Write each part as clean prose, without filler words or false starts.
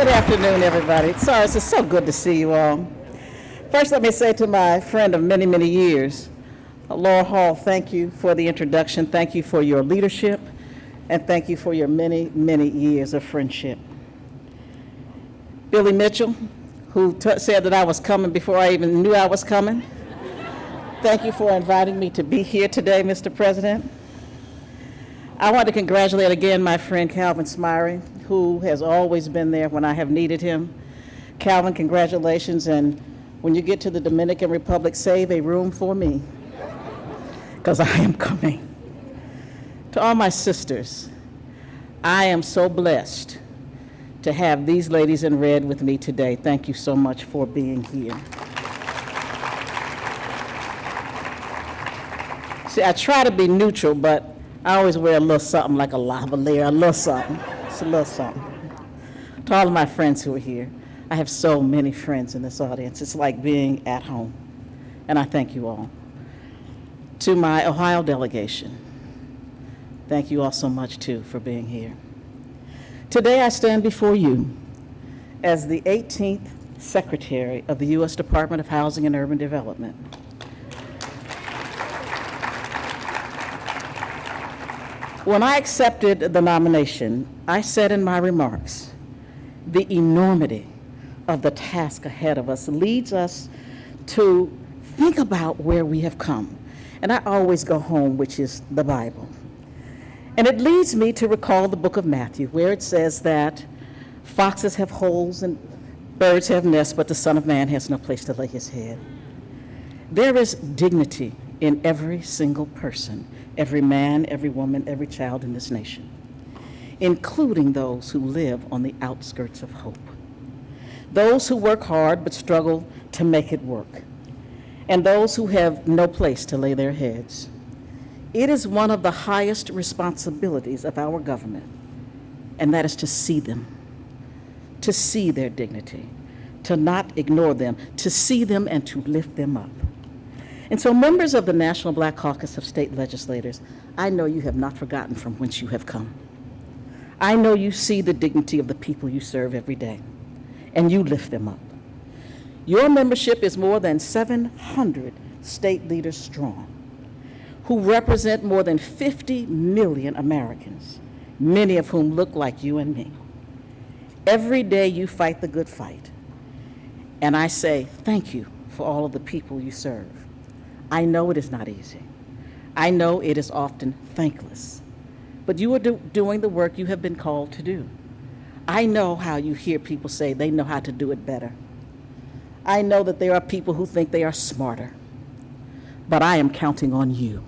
Good afternoon, everybody. It's so good to see you all. First, let me say to my friend of many, many years, Laura Hall, thank you for the introduction. Thank you for your leadership, and thank you for your many, many years of friendship. Billy Mitchell, who said that I was coming before I even knew I was coming. Thank you for inviting me to be here today, Mr. President. I want to congratulate again my friend Calvin Smyrie, who has always been there when I have needed him. Calvin, congratulations, and when you get to the Dominican Republic, save a room for me, because I am coming. To all my sisters, I am so blessed to have these ladies in red with me today. Thank you so much for being here. See, I try to be neutral, but I always wear a little something like a lavalier, a little something. It's a little something. To all of my friends who are here, I have so many friends in this audience. It's like being at home, and I thank you all. To my Ohio delegation, thank you all so much, too, for being here. Today, I stand before you as the 18th Secretary of the U.S. Department of Housing and Urban Development. When I accepted the nomination, I said in my remarks, the enormity of the task ahead of us leads us to think about where we have come. And I always go home, which is the Bible. And it leads me to recall the book of Matthew, where it says that foxes have holes and birds have nests, but the Son of Man has no place to lay his head. There is dignity in every single person, every man, every woman, every child in this nation, including those who live on the outskirts of hope, those who work hard but struggle to make it work, and those who have no place to lay their heads. It is one of the highest responsibilities of our government, and that is to see them, to see their dignity, to not ignore them, to see them and to lift them up. And so, members of the National Black Caucus of State Legislators, I know you have not forgotten from whence you have come. I know you see the dignity of the people you serve every day, and you lift them up. Your membership is more than 700 state leaders strong, who represent more than 50 million Americans, many of whom look like you and me. Every day you fight the good fight, and I say thank you for all of the people you serve. I know it is not easy. I know it is often thankless, but you are doing the work you have been called to do. I know how you hear people say they know how to do it better. I know that there are people who think they are smarter, but I am counting on you,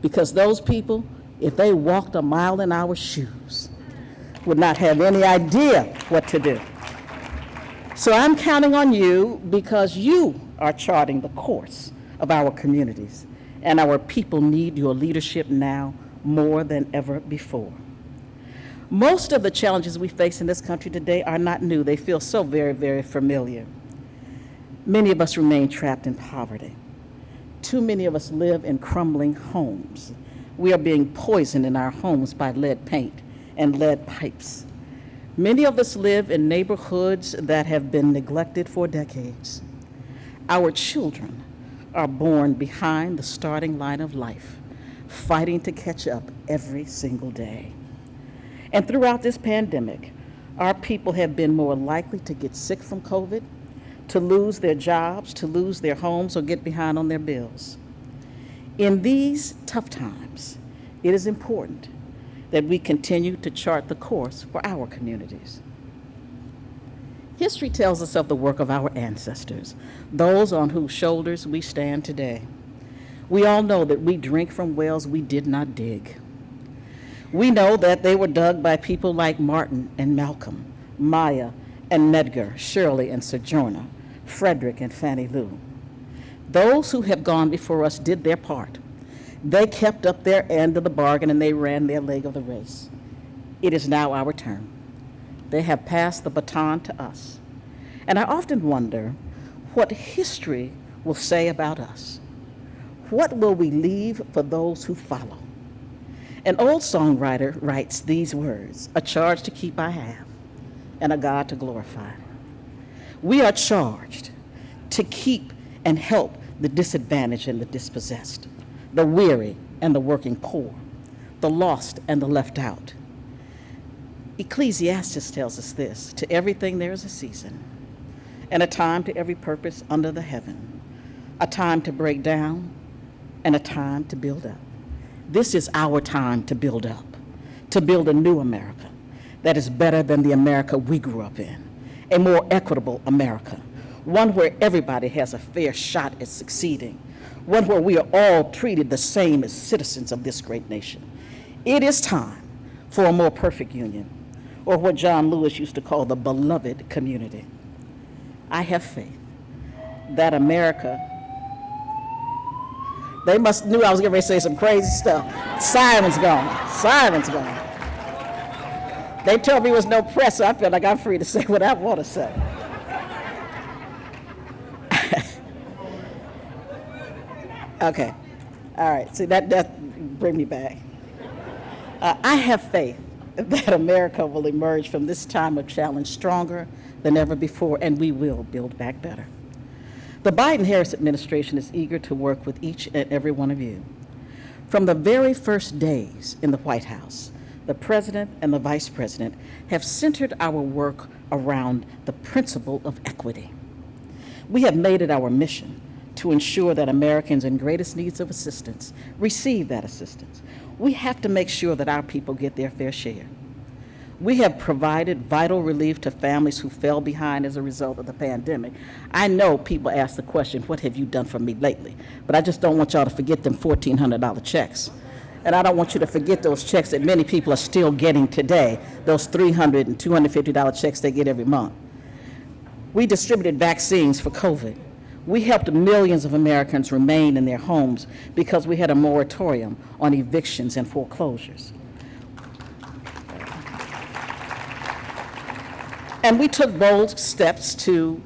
because those people, if they walked a mile in our shoes, would not have any idea what to do. So I'm counting on you because you are charting the course of our communities, and our people need your leadership now more than ever before. Most of the challenges we face in this country today are not new. They feel so very, very familiar. Many of us remain trapped in poverty. Too many of us live in crumbling homes. We are being poisoned in our homes by lead paint and lead pipes. Many of us live in neighborhoods that have been neglected for decades. Our children are born behind the starting line of life, fighting to catch up every single day. And throughout this pandemic, our people have been more likely to get sick from COVID, to lose their jobs, to lose their homes, or get behind on their bills. In these tough times, it is important that we continue to chart the course for our communities. History tells us of the work of our ancestors, those on whose shoulders we stand today. We all know that we drink from wells we did not dig. We know that they were dug by people like Martin and Malcolm, Maya and Medgar, Shirley and Sojourner, Frederick and Fannie Lou. Those who have gone before us did their part. They kept up their end of the bargain and they ran their leg of the race. It is now our turn. They have passed the baton to us. And I often wonder what history will say about us. What will we leave for those who follow? An old songwriter writes these words, "A charge to keep I have, and a God to glorify. We are charged to keep and help the disadvantaged and the dispossessed, the weary and the working poor, the lost and the left out. Ecclesiastes tells us this: to everything there is a season, and a time to every purpose under the heaven, a time to break down and a time to build up. This is our time to build up, to build a new America that is better than the America we grew up in, a more equitable America, one where everybody has a fair shot at succeeding, one where we are all treated the same as citizens of this great nation. It is time for a more perfect union, or what John Lewis used to call the beloved community. I have faith that America, they must knew I was getting ready to say some crazy stuff. Simon's gone. Simon's gone. They told me there was no press, so I feel like I'm free to say what I want to say. Okay. All right. See, that bring me back. I have faith that America will emerge from this time of challenge stronger than ever before, and we will build back better. The Biden-Harris administration is eager to work with each and every one of you. From the very first days in the White House, the president and the vice president have centered our work around the principle of equity. We have made it our mission to ensure that Americans in greatest needs of assistance receive that assistance. We have to make sure that our people get their fair share. We have provided vital relief to families who fell behind as a result of the pandemic. I know people ask the question, what have you done for me lately? But I just don't want y'all to forget them $1,400 checks. And I don't want you to forget those checks that many people are still getting today, those $300 and $250 checks they get every month. We distributed vaccines for COVID. We helped millions of Americans remain in their homes because we had a moratorium on evictions and foreclosures. And we took bold steps to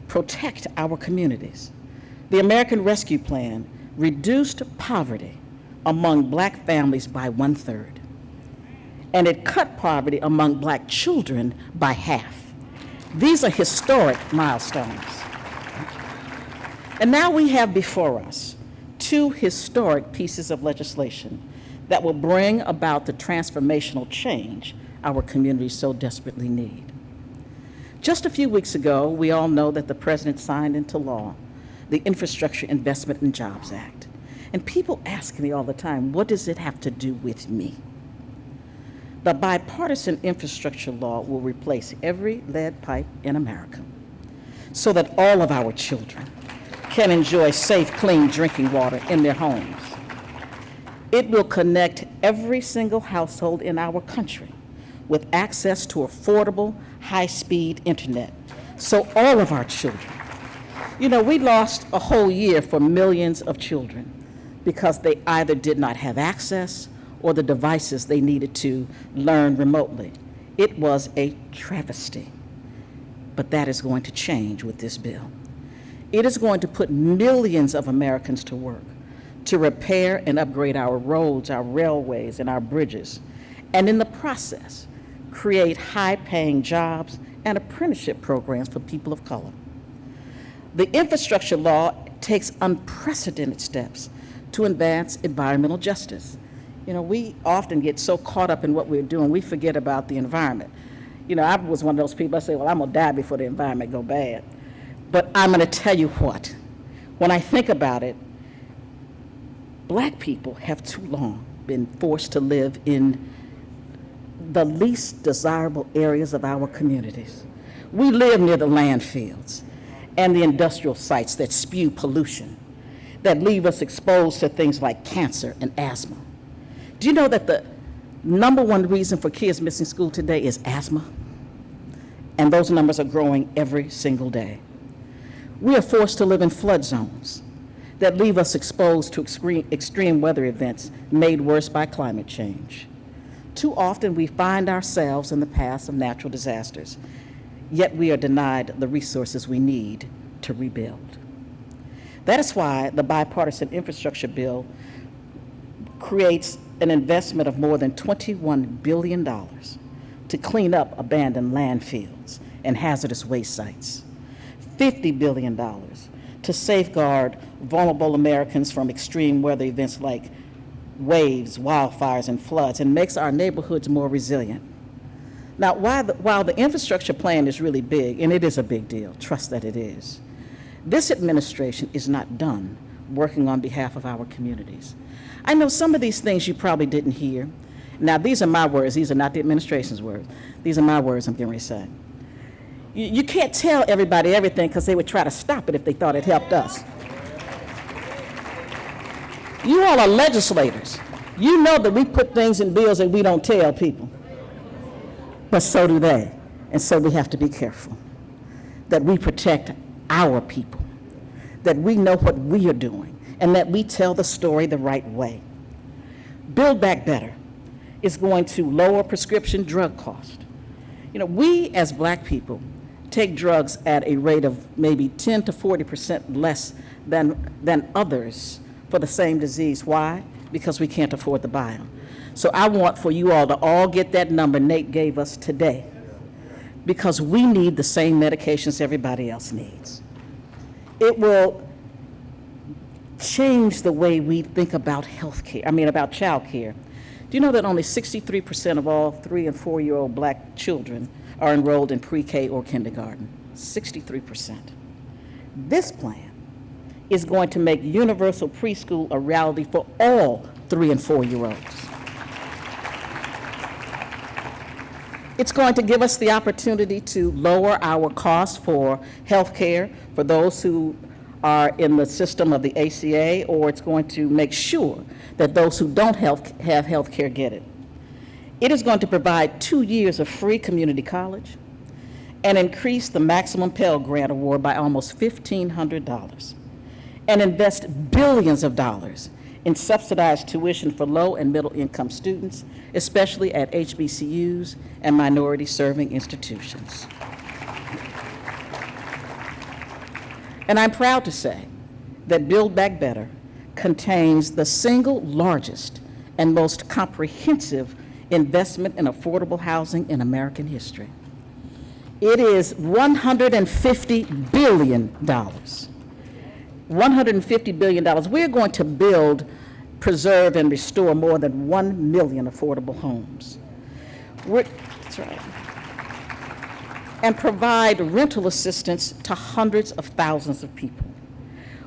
protect our communities. The American Rescue Plan reduced poverty among black families by 1/3, and it cut poverty among black children by half. These are historic milestones. And now we have before us two historic pieces of legislation that will bring about the transformational change our communities so desperately need. Just a few weeks ago, we all know that the president signed into law the Infrastructure Investment and Jobs Act. And people ask me all the time, what does it have to do with me? The bipartisan infrastructure law will replace every lead pipe in America so that all of our children can enjoy safe, clean drinking water in their homes. It will connect every single household in our country with access to affordable, high-speed internet, so all of our children. You know, we lost a whole year for millions of children because they either did not have access or the devices they needed to learn remotely. It was a travesty, but that is going to change with this bill. It is going to put millions of Americans to work to repair and upgrade our roads, our railways, and our bridges, and in the process, create high-paying jobs and apprenticeship programs for people of color. The infrastructure law takes unprecedented steps to advance environmental justice. You know, we often get so caught up in what we're doing, we forget about the environment. You know, I was one of those people, I say, well, I'm gonna die before the environment go bad. But I'm gonna tell you what, when I think about it, black people have too long been forced to live in the least desirable areas of our communities. We live near the landfills and the industrial sites that spew pollution, that leave us exposed to things like cancer and asthma. Do you know that the #1 reason for kids missing school today is asthma? And those numbers are growing every single day. We are forced to live in flood zones that leave us exposed to extreme weather events made worse by climate change. Too often we find ourselves in the paths of natural disasters, yet we are denied the resources we need to rebuild. That is why the bipartisan infrastructure bill creates an investment of more than $21 billion to clean up abandoned landfills and hazardous waste sites. $50 billion to safeguard vulnerable Americans from extreme weather events like waves, wildfires, and floods, and makes our neighborhoods more resilient. Now, while the infrastructure plan is really big, and it is a big deal, trust that it is, this administration is not done working on behalf of our communities. I know some of these things you probably didn't hear. Now, these are my words. These are not the administration's words. These are my words I'm getting ready to say. You can't tell everybody everything because they would try to stop it if they thought it helped us. You all are legislators. You know that we put things in bills that we don't tell people. But so do they. And so we have to be careful that we protect our people, that we know what we are doing, and that we tell the story the right way. Build Back Better is going to lower prescription drug cost. You know, we as Black people take drugs at a rate of maybe 10 to 40% less than others for the same disease. Why? Because we can't afford to buy them. So I want for you all to all get that number Nate gave us today, because we need the same medications everybody else needs. It will change the way we think about about child care. Do you know that only 63% of all 3- and 4-year-old Black children are enrolled in pre-K or kindergarten? 63%. This plan is going to make universal preschool a reality for all 3- and 4-year-olds. It's going to give us the opportunity to lower our costs for health care for those who are in the system of the ACA, or it's going to make sure that those who don't have health care get it. It is going to provide 2 years of free community college and increase the maximum Pell Grant award by almost $1,500 and invest billions of dollars in subsidized tuition for low and middle income students, especially at HBCUs and minority serving institutions. And I'm proud to say that Build Back Better contains the single largest and most comprehensive investment in affordable housing in American history. It is $150 billion. $150 billion. We're going to build, preserve, and restore more than 1 million affordable homes. That's right. And provide rental assistance to hundreds of thousands of people.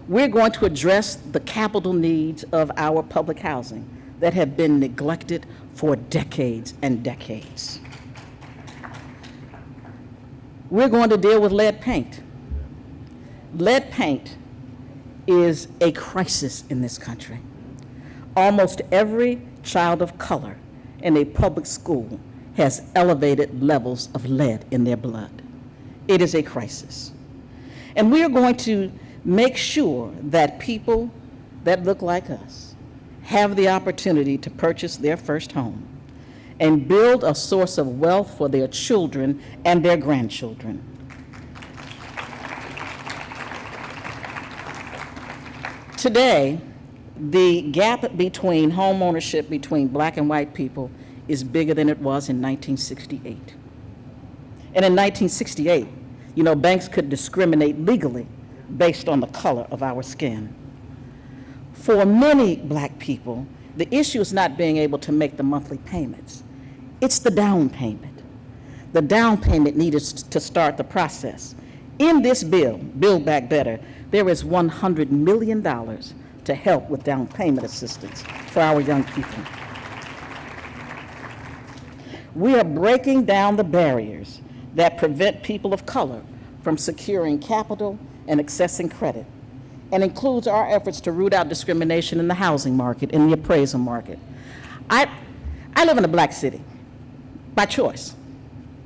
We're going to address the capital needs of our public housing that have been neglected for decades and decades. We're going to deal with lead paint. Lead paint is a crisis in this country. Almost every child of color in a public school has elevated levels of lead in their blood. It is a crisis. And we are going to make sure that people that look like us have the opportunity to purchase their first home and build a source of wealth for their children and their grandchildren. Today, the gap between home ownership between Black and white people is bigger than it was in 1968. And in 1968, banks could discriminate legally based on the color of our skin. For many Black people, the issue is not being able to make the monthly payments. It's the down payment. The down payment needed to start the process. In this bill, Build Back Better, there is $100 million to help with down payment assistance for our young people. We are breaking down the barriers that prevent people of color from securing capital and accessing credit, and includes our efforts to root out discrimination in the housing market, in the appraisal market. I live in a Black city by choice.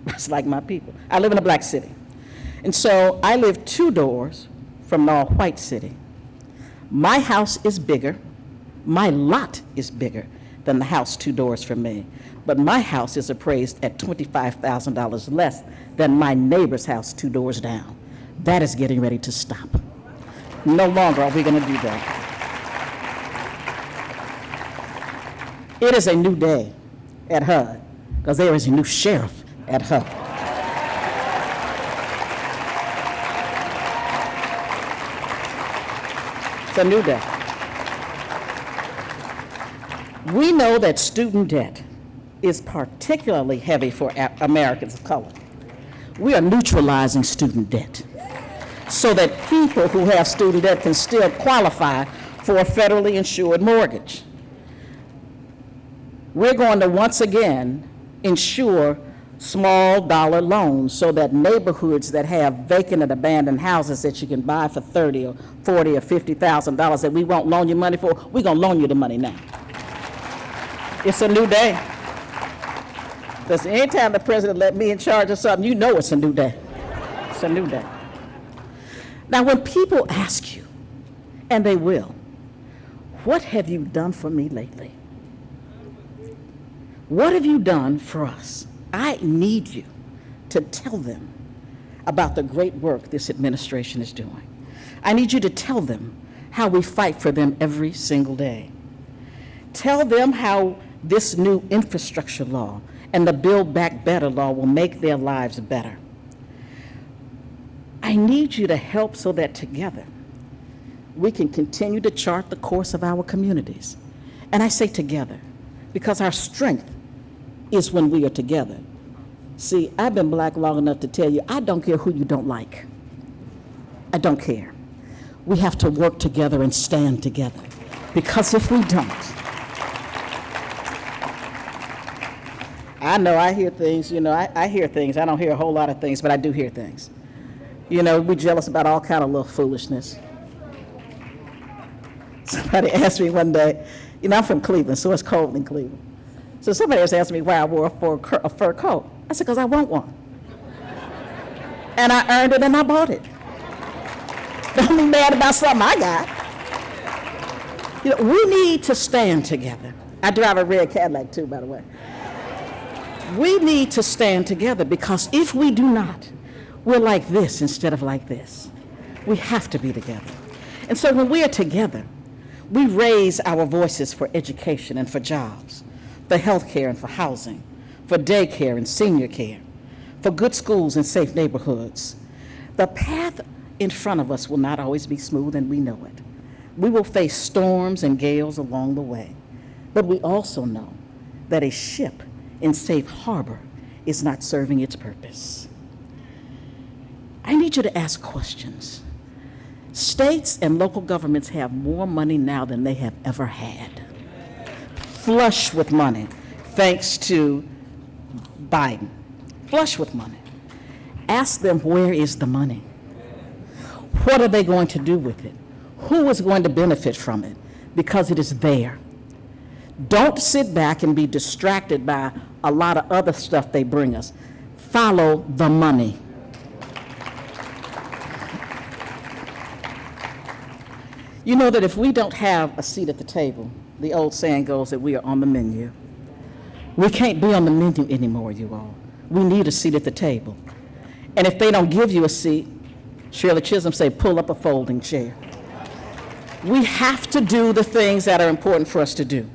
It's like my people. I live in a Black city. And so I live 2 doors from an all-white city. My house is bigger, my lot is bigger than the house 2 doors from me, but my house is appraised at $25,000 less than my neighbor's house 2 doors down. That is getting ready to stop. No longer are we going to do that. It is a new day at HUD because there is a new sheriff at her. It's a new day. We know that student debt is particularly heavy for Americans of color. We are neutralizing student debt so that people who have student debt can still qualify for a federally insured mortgage. We're going to once again insure small dollar loans so that neighborhoods that have vacant and abandoned houses that you can buy for $30 or $40 or $50,000 that we won't loan you money for, we're going to loan you the money now. It's a new day. Because anytime the president let me in charge of something, you know it's a new day. It's a new day. Now, when people ask you, and they will, what have you done for me lately? What have you done for us? I need you to tell them about the great work this administration is doing. I need you to tell them how we fight for them every single day. Tell them how this new infrastructure law and the Build Back Better law will make their lives better. I need you to help so that together we can continue to chart the course of our communities. And I say together because our strength is when we are together. See, I've been black long enough to tell you, I don't care who you don't like. I don't care. We have to work together and stand together. Because if we don't, I know I hear things, I hear things. I don't hear a whole lot of things, but I do hear things. We're jealous about all kind of little foolishness. Somebody asked me one day, I'm from Cleveland, so it's cold in Cleveland. So somebody else asked me why I wore a fur coat. I said, because I want one. And I earned it and I bought it. Don't be mad about something I got. We need to stand together. I drive a red Cadillac too, by the way. We need to stand together because if we do not, we're like this instead of like this. We have to be together. And so when we are together, we raise our voices for education and for jobs, for health care and for housing, for daycare and senior care, for good schools and safe neighborhoods. The path in front of us will not always be smooth, and we know it. We will face storms and gales along the way, but we also know that a ship in safe harbor is not serving its purpose. I need you to ask questions. States and local governments have more money now than they have ever had. Flush with money, thanks to Biden. Flush with money. Ask them, where is the money? What are they going to do with it? Who is going to benefit from it? Because it is there. Don't sit back and be distracted by a lot of other stuff they bring us. Follow the money. You know that if we don't have a seat at the table, the old saying goes that we are on the menu. We can't be on the menu anymore, you all. We need a seat at the table. And if they don't give you a seat, Shirley Chisholm said, pull up a folding chair. We have to do the things that are important for us to do.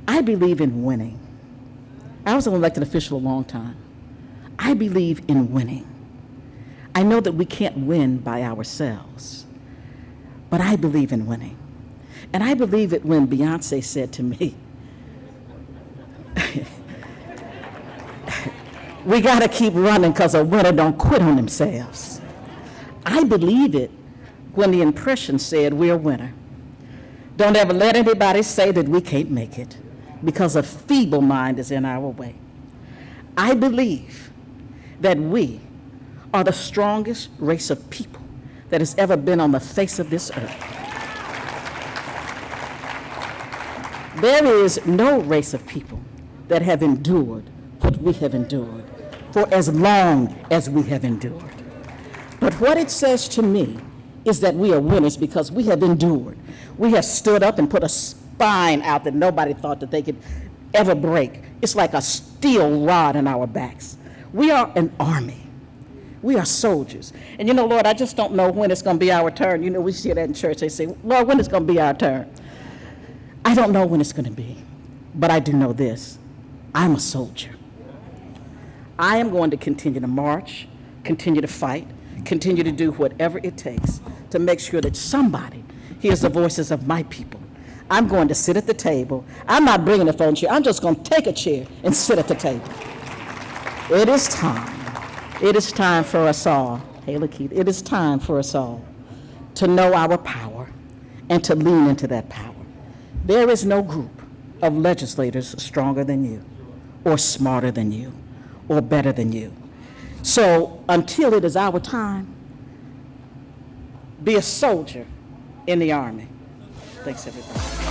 I believe in winning. I was an elected official a long time. I believe in winning. I know that we can't win by ourselves, but I believe in winning. And I believe it when Beyonce said to me, we gotta keep running because a winner don't quit on themselves. I believe it when the impression said we're a winner. Don't ever let anybody say that we can't make it because a feeble mind is in our way. I believe that we are the strongest race of people that has ever been on the face of this earth. There is no race of people that have endured what we have endured for as long as we have endured. But what it says to me is that we are winners because we have endured. We have stood up and put a spine out that nobody thought that they could ever break. It's like a steel rod in our backs. We are an army. We are soldiers. And Lord, I just don't know when it's going to be our turn. We see that in church. They say, Lord, when it's going to be our turn? I don't know when it's going to be, but I do know this. I'm a soldier. I am going to continue to march, continue to fight, continue to do whatever it takes to make sure that somebody hears the voices of my people. I'm going to sit at the table. I'm not bringing a phone chair. I'm just going to take a chair and sit at the table. It is time. It is time for us all. Hey, Lakeith, it is time for us all to know our power and to lean into that power. There is no group of legislators stronger than you, or smarter than you, or better than you. So until it is our time, be a soldier in the Army. Thanks, everybody.